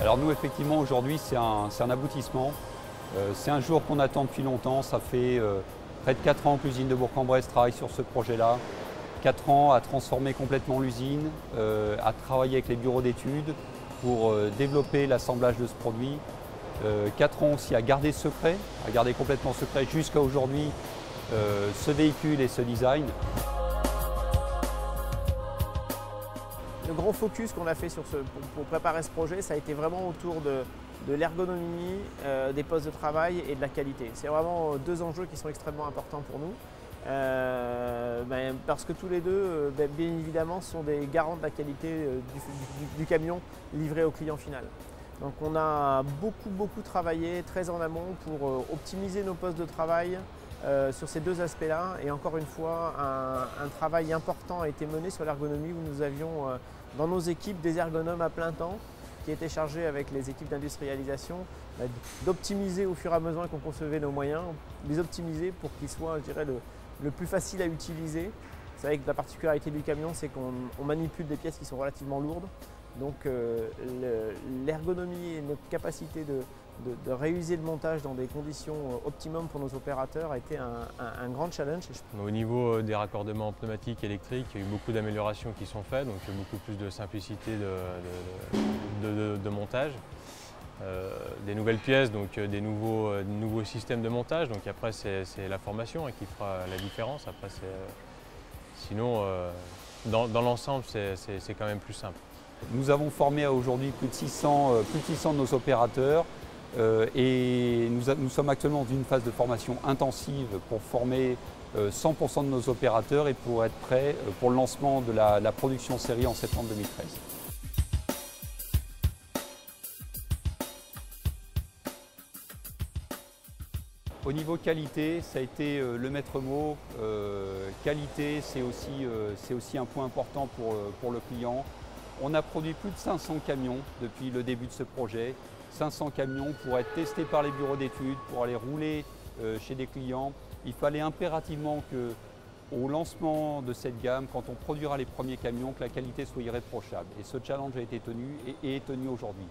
Alors nous, effectivement, aujourd'hui, c'est un aboutissement. C'est un jour qu'on attend depuis longtemps. Ça fait près de 4 ans que l'usine de Bourg-en-Bresse travaille sur ce projet-là. 4 ans à transformer complètement l'usine, à travailler avec les bureaux d'études pour développer l'assemblage de ce produit. 4 ans aussi à garder secret, à garder complètement secret jusqu'à aujourd'hui ce véhicule et ce design. Le grand focus qu'on a fait pour préparer ce projet, ça a été vraiment autour de l'ergonomie, des postes de travail et de la qualité. C'est vraiment deux enjeux qui sont extrêmement importants pour nous. Parce que tous les deux, bien évidemment, sont des garants de la qualité du camion livré au client final. Donc on a beaucoup travaillé très en amont pour optimiser nos postes de travail sur ces deux aspects-là. Et encore une fois, un travail important a été mené sur l'ergonomie où nous avions dans nos équipes des ergonomes à plein temps qui étaient chargés avec les équipes d'industrialisation d'optimiser au fur et à mesure qu'on concevait nos moyens, les optimiser pour qu'ils soient, je dirais, le plus facile à utiliser. C'est vrai que la particularité du camion, c'est qu'on manipule des pièces qui sont relativement lourdes. Donc l'ergonomie et notre capacité de réuser le montage dans des conditions optimum pour nos opérateurs a été un grand challenge. Au niveau des raccordements pneumatiques et électriques, il y a eu beaucoup d'améliorations qui sont faites, donc beaucoup plus de simplicité de montage. Des nouvelles pièces, donc des nouveaux systèmes de montage. Donc après c'est la formation qui fera la différence. Après, sinon dans l'ensemble c'est quand même plus simple. Nous avons formé aujourd'hui plus de 600 de nos opérateurs et nous sommes actuellement dans une phase de formation intensive pour former 100% de nos opérateurs et pour être prêts pour le lancement de la production série en septembre 2013. Au niveau qualité, ça a été le maître mot. Qualité, c'est aussi un point important pour le client. On a produit plus de 500 camions depuis le début de ce projet. 500 camions pour être testés par les bureaux d'études, pour aller rouler chez des clients. Il fallait impérativement qu'au lancement de cette gamme, quand on produira les premiers camions, que la qualité soit irréprochable. Et ce challenge a été tenu et est tenu aujourd'hui.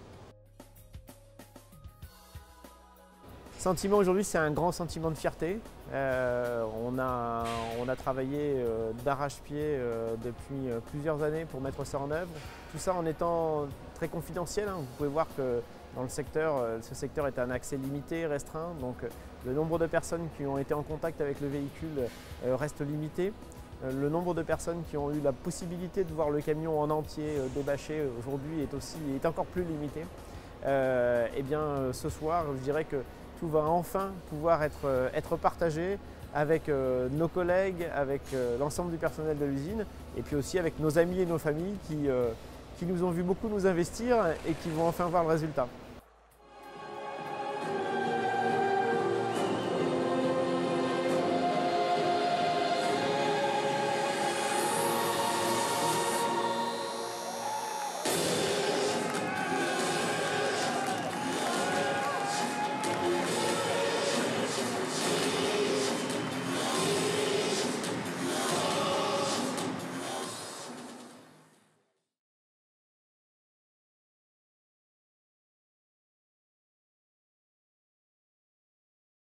Sentiment aujourd'hui, c'est un grand sentiment de fierté. On a travaillé d'arrache-pied depuis plusieurs années pour mettre ça en œuvre. Tout ça en étant très confidentiel. Vous pouvez voir que dans le secteur, ce secteur est un accès limité, restreint. Donc le nombre de personnes qui ont été en contact avec le véhicule reste limité. Le nombre de personnes qui ont eu la possibilité de voir le camion en entier débâché aujourd'hui est encore plus limité. Et bien ce soir, je dirais que tout va enfin pouvoir être partagé avec nos collègues, avec l'ensemble du personnel de l'usine et puis aussi avec nos amis et nos familles qui nous ont vu beaucoup nous investir et qui vont enfin voir le résultat.